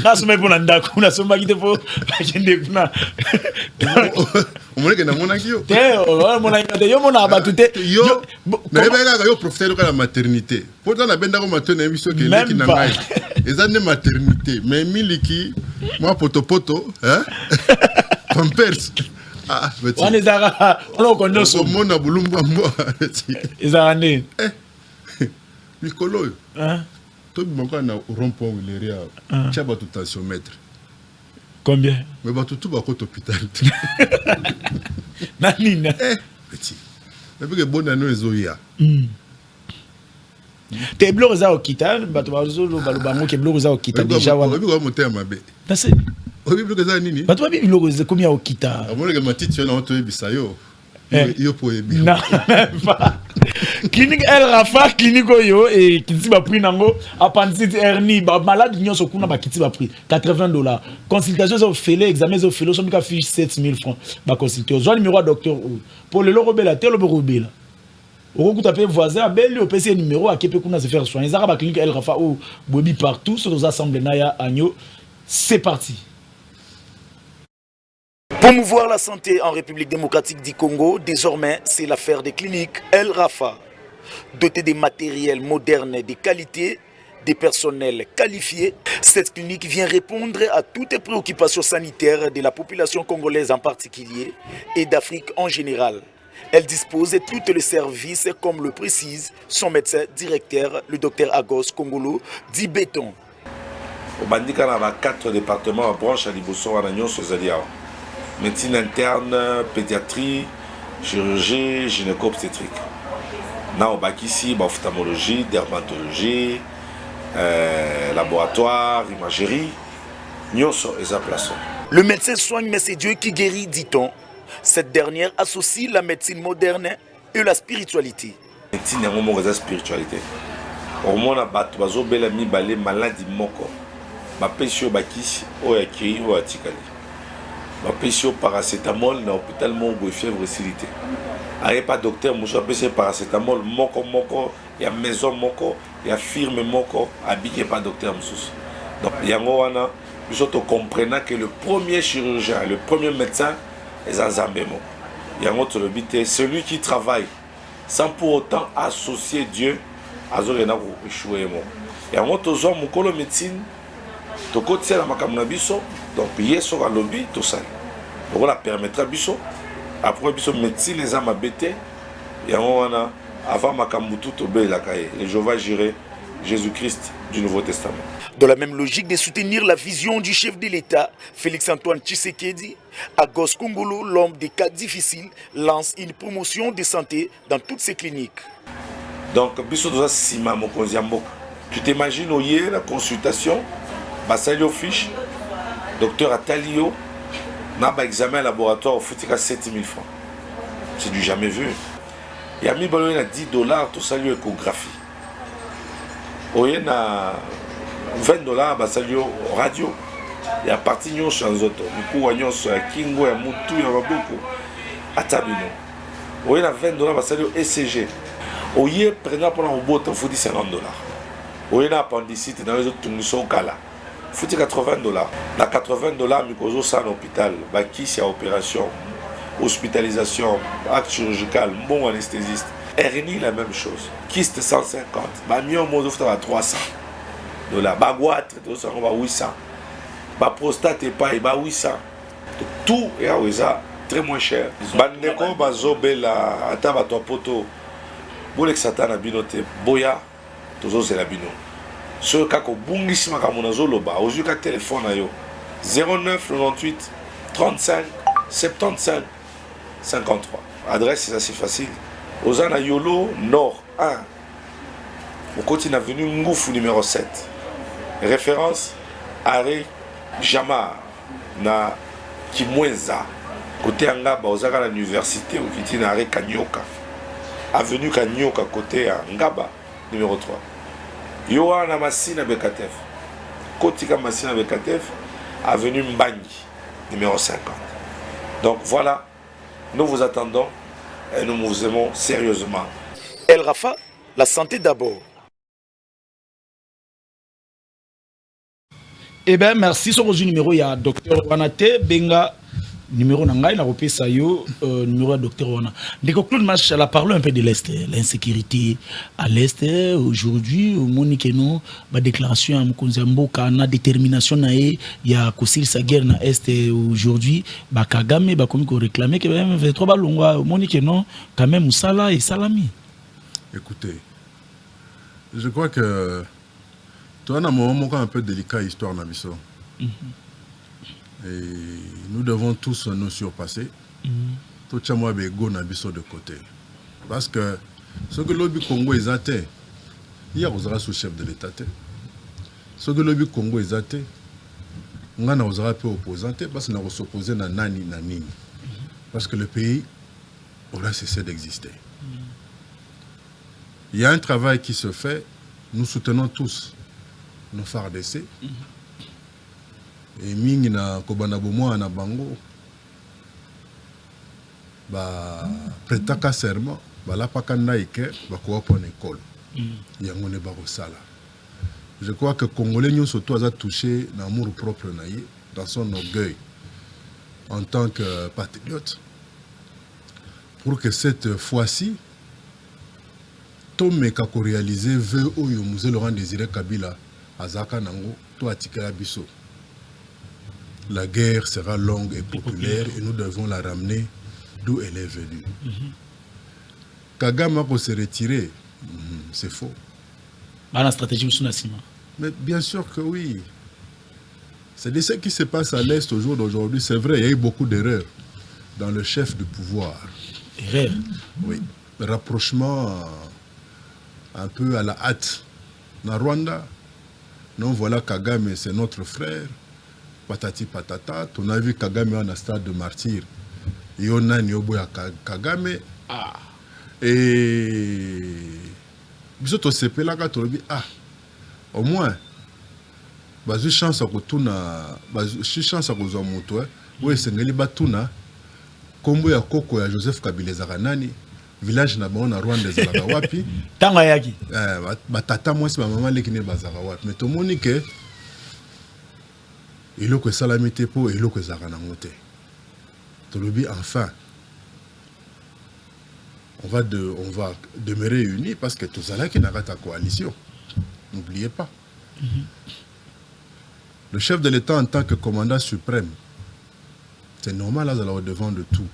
kaso me pona ndako kuna so makite po bakende kuna omone ke na mona kiyo te o mona ngate yo mona abatu te yo na ebeka yo profiter de la maternité pourtant na benda ko maternité biso ke leki na ngai eza ne maternité mais miliki moi poto hein pampers ah on est là on connaît so mona bulumba mbo ezara ne Mikolo hein to bimaka na rond-point Wileria chaba tout tensiomètre combien mais ba tout ba ko hôpital nanina petit depuis que bonne année ezoya te blog za okita bato bazolo balobango ke blog za okita déjà wana obi ko motema mabe nase obi blog za nini bato babi blog za komi ya okita amone ke matiti na oto ebisa yo yo po ebi non pas clinique El Rafa clinique yo et kiti ba prix nango appendicite hernie ba malade nyonso kuna ba kiti ba prix $80 consultation zo fele examen zo fele so mika fiche 7000 francs ba consulter zo numéro à docteur pour le robela te lo robela au coup taper voisin abeli au PC numéro à kepe kuna se faire soigner za ba clinique El Rafa ou bobi partout sur nos assemblées naya agno c'est parti. Promouvoir la santé en République démocratique du Congo, désormais, c'est l'affaire des cliniques El Rafa. Dotée des matériels modernes et de qualité, des personnels qualifiés, cette clinique vient répondre à toutes les préoccupations sanitaires de la population congolaise en particulier et d'Afrique en général. Elle dispose de tous les services, comme le précise son médecin directeur, le docteur Agos Kongolo, dit Béton. Au Bandika, on a 4 départements en branche à Liboso, en Agnon, Sozaliao. Médecine interne, pédiatrie, chirurgie, gynéco-obstétrique. Now, ici, ophtalmologie, dermatologie, laboratoire, imagerie. Nous sommes à place. Le médecin soigne, mais c'est Dieu qui guérit, dit-on. Cette dernière associe la médecine moderne et la spiritualité. La médecine est la spiritualité. Au moins, on a des maladies moko. Ma péché au bakis, au yakiri, au atikali. Ma péché au paracétamol, dans l'hôpital, mon fièvre facilité. Aïe pas docteur, moi je péché paracétamol, moko, il y a maison moko, il y a firme moko, habillé pas docteur moussous. Donc, il y a un nous comprenons que le premier chirurgien, le premier médecin, est un zambémo. Il y a un autre but, celui qui travaille sans pour autant associer Dieu à Zorena pour échouer. Il y a un autre homme, mon médecine, to côté la makamna biso, donc payer sur le lobby, tout ça. Donc on la permettra biso. Après biso médecine les âmes abété, il y a un avant makambutu to be la caille. Et je vais gérer Jésus-Christ du Nouveau Testament. Dans la même logique de soutenir la vision du chef de l'État, Félix-Antoine Tshisekedi, Agos Kongolo, l'homme des cas difficiles, lance une promotion de santé dans toutes ses cliniques. Donc, biso doza sima mokonzi ya mboka. Tu t'imagines oye la consultation, basali au fiche, docteur Atalio, na ba examen laboratoire au foutika 7000 francs. C'est du jamais vu. Il y a mis baloye na $10, tout ça lui échographie. Oye na $20 basali au radio. Il y a parti nyonso nzoto, mikuwa nyonso ya kingo ya mutu ya maboko atabino. Oye na $20 basali au ECG. Oye prenant pour un faut $50. Oye na appendicite dans les autres tungiso kala. Faut $80. Na $80 mikozo ça en hôpital, ba kisi à opération, hospitalisation, acte chirurgical, bon anesthésiste. Hernie la même chose. Kyste 150. Ba mieux mozo faut $300. Ba goitre tout ça on va 800. Ba prostate et pas ba 800. Tout est à ça très moins cher. Bandeko bazobela ata ba to poto. Bolek satana binote boya tozo c'est la bino. Ce kako bungisi makamouna zoloba ozuka téléphone na yo 09 98 35 75 53. Adresse c'est assez facile. Ozana Yolo Nord 1. Au continent avenue Ngoufou numéro 7. Référence Arrêt Jamar na Kimwenza. Côté Angaba ozaka l'université au kiti na Arrêt Kanyoka. Avenue Kanyoka côté à Ngaba numéro 3. Yohana Massina Bekatef. Kotika Massina Bekatef, avenue Mbagni numéro 50. Donc voilà, nous vous attendons et nous vous aimons sérieusement. El Rafa, la santé d'abord. Eh bien, merci. Sur le numéro, il y a Dr Wanate Benga. Numéro Nangai, la repère yo, numéro Dr Wana. Dès que Claude Mach, elle a parlé un peu de l'Est, l'insécurité à l'Est. Aujourd'hui, Monique no, ma déclaration à Mkonzambo, kana détermination na il y a Kosil sa guerre na Est aujourd'hui, ba Kagame, ba comme qu'on réclamait que même 23 balongwa, Monique no, quand même Moussala et Salami. Écoutez, je crois que toi, on a un moment un peu délicat histoire Nabiso. Et nous devons tous nous surpasser. Tout ça, moi, bego Nabiso de côté. Parce que ce que l'Obi Congo est athée, il y a un sous-chef de l'État. Ce que l'Obi Congo est athée, on a un peu opposanté parce qu'on a s'opposé à Nani Nani. Parce que le pays aura cessé d'exister. Il y a un travail qui se fait, nous soutenons tous nos FARDC. Et mingi na kobana bomo na bango ba pretaka serment ba la pakanda ike ba ko pon école yango ne ba sala. Je crois que Congolais nous surtout a touché l'amour propre naïe dans son orgueil en tant que patriote pour que cette fois-ci Tom Kako réaliser veut oyo musée Laurent Désiré Kabila azaka nango to atikela biso. La guerre sera longue et populaire et nous devons la ramener d'où elle est venue. Kagame pour se retirer, c'est faux. La stratégie mais bien sûr que oui. C'est de ce qui se passe à l'Est au jour d'aujourd'hui. C'est vrai, il y a eu beaucoup d'erreurs dans le chef du pouvoir. Erreurs? Oui. Le rapprochement un peu à la hâte. Dans Rwanda, non, voilà Kagame, c'est notre frère. Patati patata, on a vu Kagame en stade de martyr. Yona Nyoboya Kagame. Et bisoto sepe là quand au moins bazu chance ko tuna bazu chance ko zo moto oui sengeli batuna kombo ya koko ya Joseph Kabila zakanani village na ba na Rwanda ezalaka wapi tanga yaki batata mwasi ba mama lekine bazaka wapi mais to monike il est que salamité pour il est que zakana moté to lobi enfin on va demeurer unis parce que tout ça là qui n'a pas ta coalition. N'oubliez pas. Le chef de l'État en tant que commandant suprême, c'est normal là au devant de tout.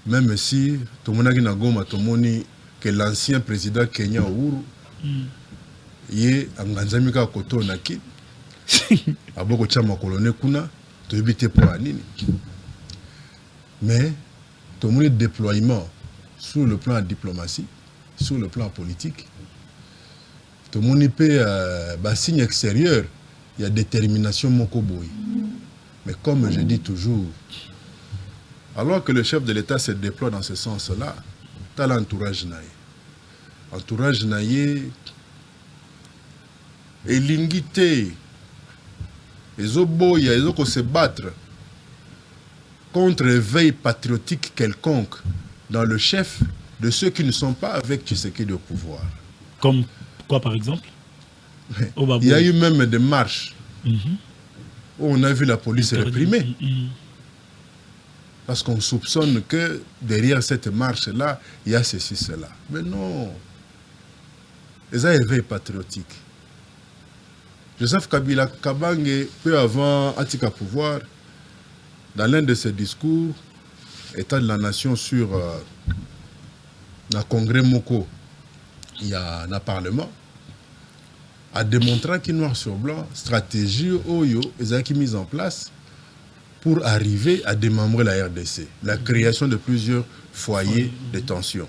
Même si tout le monde a que l'ancien président Kenya Uhuru Ye anganzamika koto naki. Aboko chama kolone kuna. To éviter pour anini. Mais, tout le déploiement sur le plan diplomatie, sur le plan politique, tout le monde peut signe extérieur, il y a détermination mokoboy. Mais comme je dis toujours, alors que le chef de l'État se déploie dans ce sens-là, tu as l'entourage naïe. Entourage naïe, et l'ingité, les oboya, ils ont se battre contre éveil patriotique quelconque dans le chef de ceux qui ne sont pas avec Tshisekedi au pouvoir. Comme quoi, par exemple? Il y a eu même des marches où on a vu la police réprimée. Parce qu'on soupçonne que derrière cette marche-là, il y a ceci, cela. Mais non. Les éveil patriotique. Joseph Kabila Kabange, peu avant Atika pouvoir, dans l'un de ses discours, État de la Nation sur le Congrès Moko, il y a un Parlement, a démontré qu'il noir sur blanc, stratégie Oyo, qui mise en place pour arriver à démembrer la RDC, la création de plusieurs foyers de tension.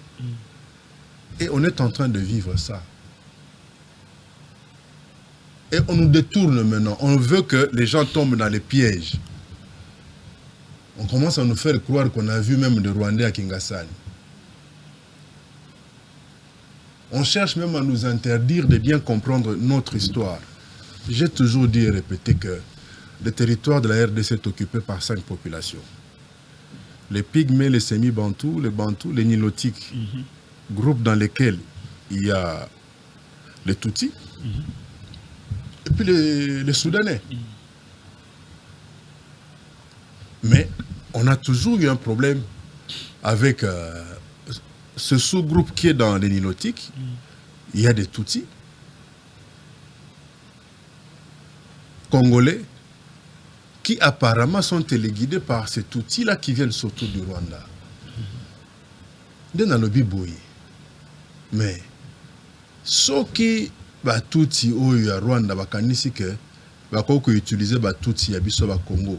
Et on est en train de vivre ça. Et on nous détourne maintenant. On veut que les gens tombent dans les pièges. On commence à nous faire croire qu'on a vu même des Rwandais à Kingasani. On cherche même à nous interdire de bien comprendre notre histoire. J'ai toujours dit et répété que le territoire de la RDC est occupé par 5 populations. Les Pygmées, les Semi-Bantous, les Bantous, les Nilotiques, groupes dans lesquels il y a les Tutsis, et puis les Soudanais. Mais on a toujours eu un problème avec ce sous-groupe qui est dans les Nilotiques. Il y a des Tutsis, Congolais, qui apparemment sont téléguidés par ces Tutsis-là qui viennent surtout du Rwanda. Mais ceux qui Tutsi au Rwanda bakanisi que bakoko utiliser Tutsi ya biso ba Congo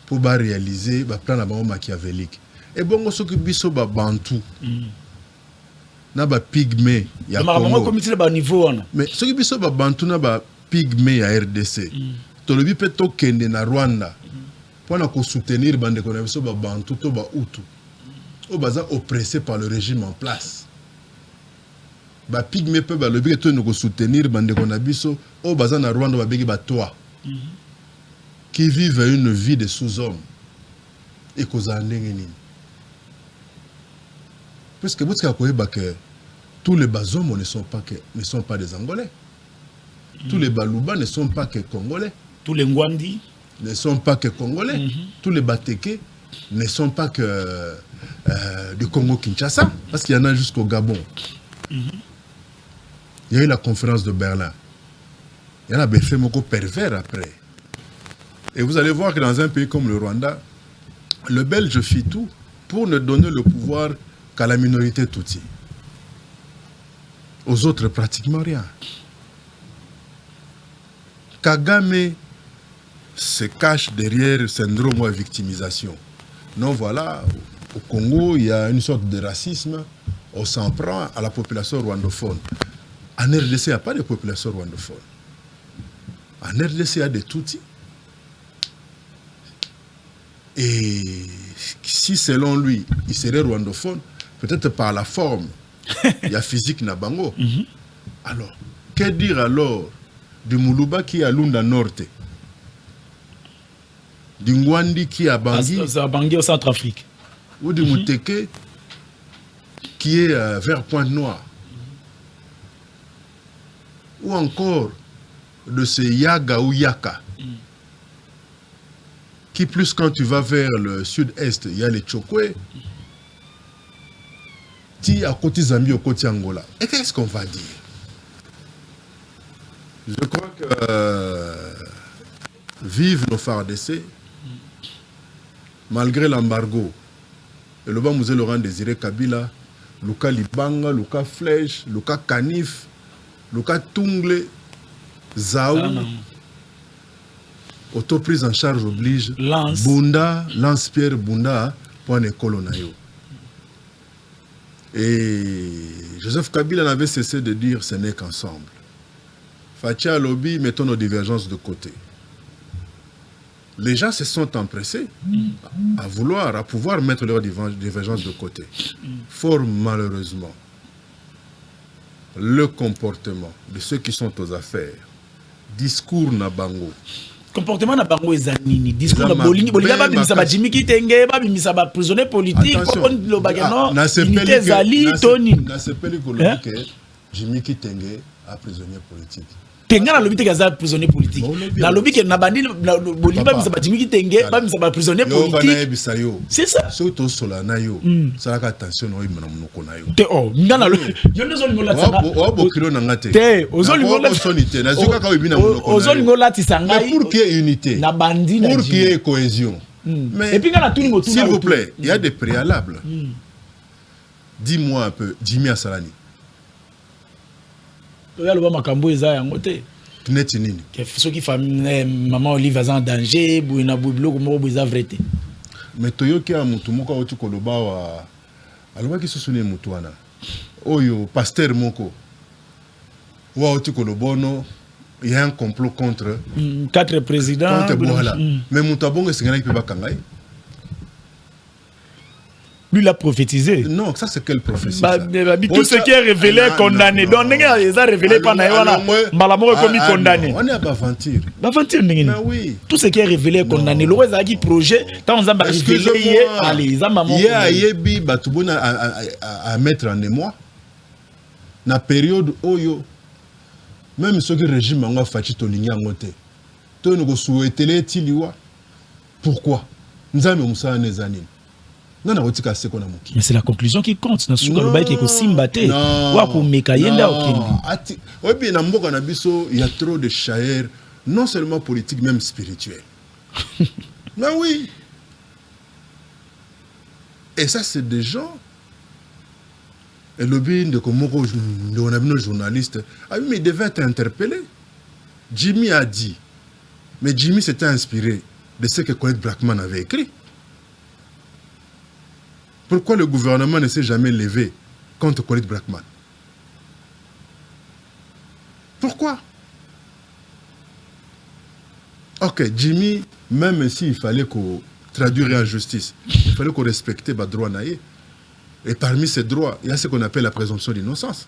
pour réaliser ba plan machiavélique. Et bon ceux qui biso ba Bantu na ba pygmée ya Congo. Mais ceux qui biso ba Bantu na ba pygmée ya RDC. Tolobi pe to kende na Rwanda pour na ko soutenir bande ko na biso ba Bantu to ba Hutu. Au baza oppressé par le régime en place. Ba pygmé peut ba lebi to nous soutenir bande konabiso au bazan na Rwanda ba begi ba toi qui vivent une vie de sous-hommes et koza ndenge nini parce que vous savez que tous les bazomos ne sont pas des Angolais, tous les Baluba ne sont pas que Congolais, tous les Ngwandi ne sont pas que Congolais, tous les Bateke ne sont pas que du Congo-Kinshasa parce qu'il y en a jusqu'au Gabon. Il y a eu la conférence de Berlin. Il y en a des faits pervers après. Et vous allez voir que dans un pays comme le Rwanda, le Belge fit tout pour ne donner le pouvoir qu'à la minorité Tutsi. Aux autres, pratiquement rien. Kagame se cache derrière le syndrome de victimisation. Non, voilà, au Congo, il y a une sorte de racisme. On s'en prend à la population rwandophone. En RDC, il n'y a pas de population rwandophone. En RDC, il y a des Tutsis. Et si, selon lui, il serait rwandophone, peut-être par la forme, il y a physique Nabango. Alors, que dire alors du Muluba qui est à Lunda Norte, du Ngwandi qui est à Bangui, à Bangui au Centrafrique, ou du Muteke qui est vers Pointe-Noire, ou encore de ce Yaga ou Yaka, qui plus quand tu vas vers le sud-est, il y a les Tchokwe, qui à côté Zambie, au côté Angola. Et qu'est-ce qu'on va dire? Je crois que vive nos FARDC, malgré l'embargo, et le Bamouze Laurent Désiré Kabila, Luka Libanga, Luka Flèche, Luka Kanif, le cas Tungle, Zao, auto-prise en charge oblige, Lance Pierre Bunda, pour une école nayo. Et Joseph Kabila n'avait cessé de dire ce n'est qu'ensemble. Fatia Lobby, mettons nos divergences de côté. Les gens se sont empressés à pouvoir mettre leurs divergences de côté. Fort malheureusement, le comportement de ceux qui sont aux affaires, discours na bango. Comportement na bango ezanini, discours na bolingi, bolinga ba bimisa ba Jimmy Kitenge, ba bimisa ba prisonnier politique, on lo bagano, unité zali toni. Na sepeli ko lobike Jimmy Kitenge a prisonnier politique. Tenga na lobby te gaza prisonnier politique. Na lobby ke na bandi bolimba bisa ba Jimmy Kitenge, ba bisa ba prisonnier politique. C'est ça. Surtout solana yo. Ça la attention no imana munoko na yo. Te oh, ngana lo. Yo ndezo lingola tsanga. O bokilo na ngate. Te, ozo lingola sonité. Na zuka ka ibina munoko na yo. Ozo lingola tsanga. Mais pour qu'il y ait unité. Na bandi na. Pour qu'il y ait cohésion. Mais et puis ngana tout lingo tout. S'il vous plaît, il y a des préalables. Dis-moi un peu, Jimmy Asalani. Oya loba makambo eza yango te. Neti nini? Ceux qui famille maman Olive en danger, buina bubloko moko buza vrete. Mais toyoki a mutu moko oti koloba wa aloba ki susune mutu wana. Oyo pasteur moko. Wa oti kolobono, il y a un complot contre 4 présidents. Contre Bohala. Mais mutu abongo singana ki pe bakangai. Lui l'a prophétisé. Non, ça c'est quelle prophétie? Tout ce qui est révélé est condamné. Donc, il a révélé par Naïwana. Malamoro est commis condamné. On est à Bavantir. Bavantir, oui. Tout ce qui est révélé est condamné. Le roi Zaki projet, tant on a révélé, allez, ils ont maman. Il y a Yebi Batoubouna à mettre en émoi. Dans la période où même ceux qui régime en fait Toligny en côté. Toi, nous souhaitons les Tiliwa. Pourquoi? Nous avons ça les années. Mais c'est la conclusion qui compte. Il y a trop de chair, non seulement politique, même spirituel. Mais oui. Et ça, c'est des gens. Et le bien de nos journalistes, mais il devait être interpellé. Jimmy a dit. Mais Jimmy s'était inspiré de ce que Colette Brackman avait écrit. Pourquoi le gouvernement ne s'est jamais levé contre Colette Brackman? Pourquoi? Ok, Jimmy, même s'il fallait qu'on traduise en justice, il fallait qu'on respecte les droits naïfs. Et parmi ces droits, il y a ce qu'on appelle la présomption d'innocence.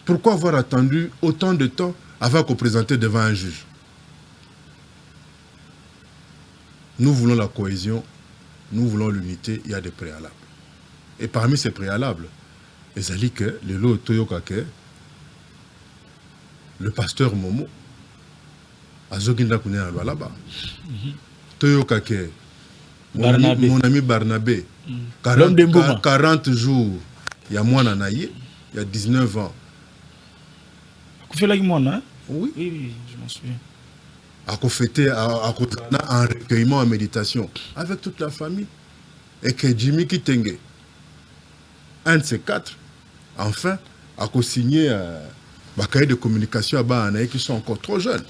Pourquoi avoir attendu autant de temps avant qu'on présente devant un juge? Nous voulons la cohésion, nous voulons l'unité, il y a des préalables. Et parmi ces préalables, les alliés que le lot Toyokake, le pasteur Momo, Azoginda Kouné à là-bas, Toyokake, mon ami Barnabé, 40 jours, il y a moi Nanaye, il y a 19 ans. Vous faites like moi, hein? Oui. Oui, je m'en souviens. À fêter un recueillement en méditation avec toute la famille. Et que Jimmy Kitenge, un de ces 4, enfin, a co-signé un cahier de communication à Bahanaï qui sont encore trop jeunes.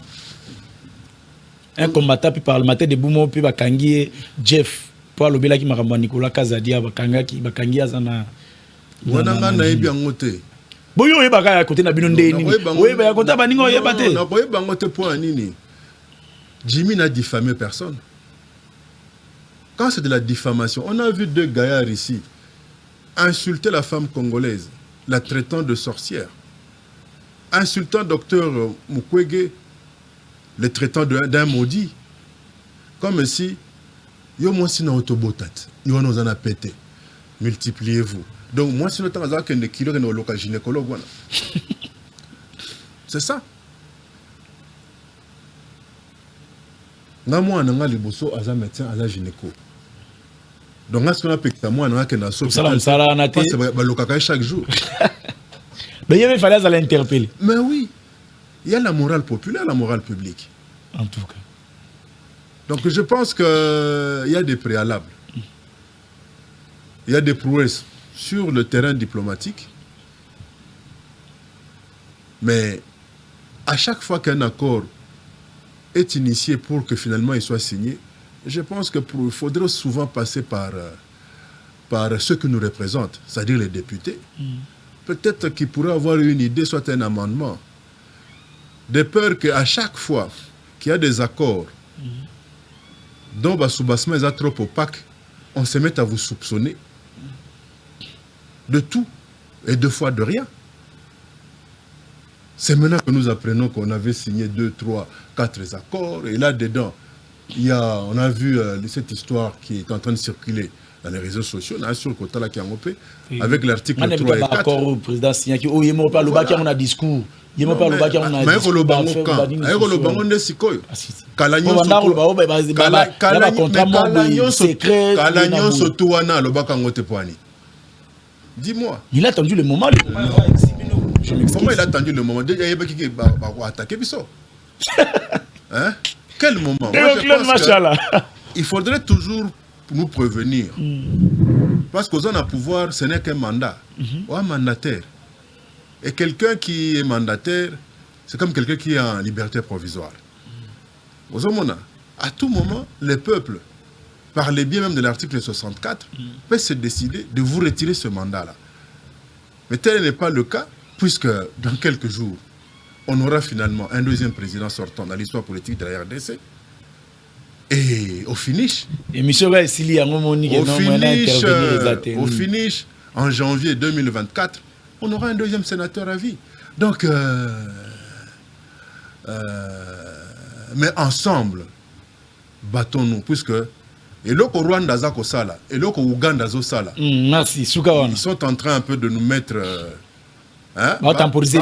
Un combattant puis parlementaire de Boumo puis Bakangi Jeff pour le bela qui m'a ramené Nicolas Kazadia Bakangi Azana. Wananga na bien ngote. Boyo yebaka à côté na bino ndeni. Oui, ba côté baningo yebate. Na boye bangote pour nini. Jimmy n'a diffamé personne. Quand c'est de la diffamation, on a vu 2 gaillards ici insulter la femme congolaise, la traitant de sorcière. Insultant docteur Mukwege, le traitant d'un maudit. Comme si, yo moi si na autobotat, yo nous en a pété. Multipliez-vous. Donc moi si nous avons un kilo de local gynécologue. C'est ça. Moi, je suis un médecin, un gynéco. Donc, ce qu'on a fait, moi, je suis chaque jour. Mais il fallait l'interpeller. Mais oui, il y a la morale populaire, la morale publique. En tout cas. Donc, je pense qu'il y a des préalables. Il y a des prouesses sur le terrain diplomatique. Mais à chaque fois qu'un accord est initié pour que finalement il soit signé, je pense qu'il faudrait souvent passer par ceux qui nous représentent, c'est-à-dire les députés. Peut-être qu'ils pourraient avoir une idée, soit un amendement, de peur qu'à chaque fois qu'il y a des accords dont Basoubassement est trop opaque, on se mette à vous soupçonner de tout et deux fois de rien. C'est maintenant que nous apprenons qu'on avait signé 2, 3, 4 accords. Et là-dedans, on a vu cette histoire qui est en train de circuler dans les réseaux sociaux. On a sur le côté là qui a ngoppé, avec l'article 3 et 4. Accord au président signé qui il m'a pas le bac on a discours. Il m'a pas le bac on a discours. Dis-moi. Il a attendu le moment. Comment il a attendu le moment? Il va attaquer Bissot. Hein? Quel moment? Moi, il faudrait toujours nous prévenir. Parce qu'aux hommes à pouvoir, ce n'est qu'un mandat. Ou un mandataire. Et quelqu'un qui est mandataire, c'est comme quelqu'un qui est en liberté provisoire. Aux hommes, à tout moment, le peuple, par les biais même de l'article 64, peut se décider de vous retirer ce mandat-là. Mais tel n'est pas le cas, puisque dans quelques jours, on aura finalement un deuxième président sortant dans l'histoire politique de la RDC. Et au finish, au finish, en janvier 2024, on aura un deuxième sénateur à vie. Donc, mais ensemble, battons-nous, puisque et là, au Rwanda, et là, au Ouganda, merci, ils sont en train un peu de nous mettre. Temporiser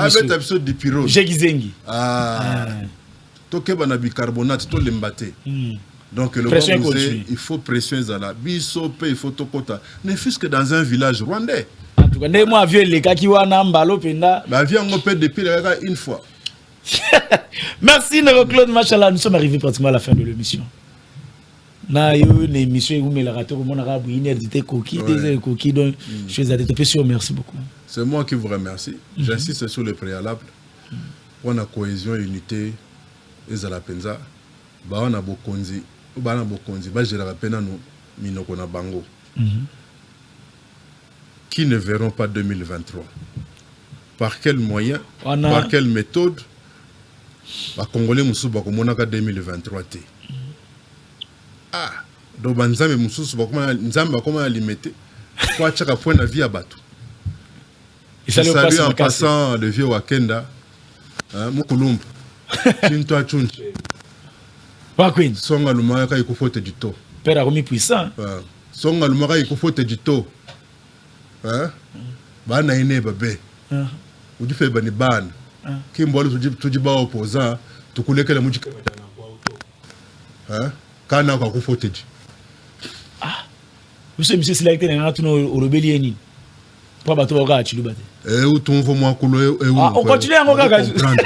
du pyro. Bicarbonate, tout l'embâté. Donc, le il faut pression. Il faut ne fût-ce que dans un village rwandais. En tout cas, moi, vieux les gars qui ont un emballot, viens, on peut depuis une fois. Merci, Claude Machala. Nous sommes arrivés pratiquement à la fin de l'émission. Na une émission où me la raté au monde arabe une édité coquille des coquilles donc je suis adété merci beaucoup. C'est moi qui vous remercie. J'insiste sur le préalable. On a cohésion et unité et à la penza ba on a bokonzi ba na bokonzi ba jera pena no minoko na bango qui ne verront pas 2023. Par quel moyen, par quelle méthode ba congolais musu ba ko monaka 2023 té. Ah, donc Nzambe mususu bakoma Nzambe bakoma alimete kwa chaka point na vie à bateau. Et salut en passant le vieux Wakenda, Mukulumba, Chintoa Chunche. Pas Queen. Songa Lumaka il faut du taux. Père a remis puissant. Songa Lumaka il faut du taux. Hein? Bana ine babe. Udi fe bani ban. Kimbolo tuji ba opposant, tukulekela mujika batana kwa auto. Hein? Kana kwa kufoteji. Ah. Vous savez monsieur Selecté na tuno orobelieni. Pour bato ba chilubate. Utumvo mwakulo on continue à comprendre.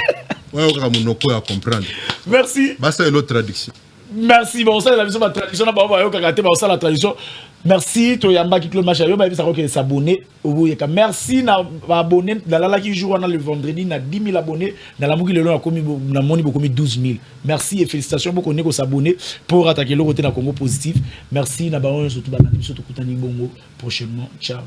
Ouais, on va comprendre. Merci. Bah ça est l'autre traduction. Merci. Bon, ça la vision de la tradition, ça la tradition. Merci to yamba ki Claude Machala, ba bisa ko s'abonner au yeka. Merci na abonner dans la qui joue le vendredi na 10 000 abonnés dans la muki le long a commis na moni beaucoup 12 000. Merci et félicitations beaucoup ko s'abonner pour attaquer le côté na Congo positif. Merci na baon surtout ba na surtout kutani bongo prochainement. Ciao.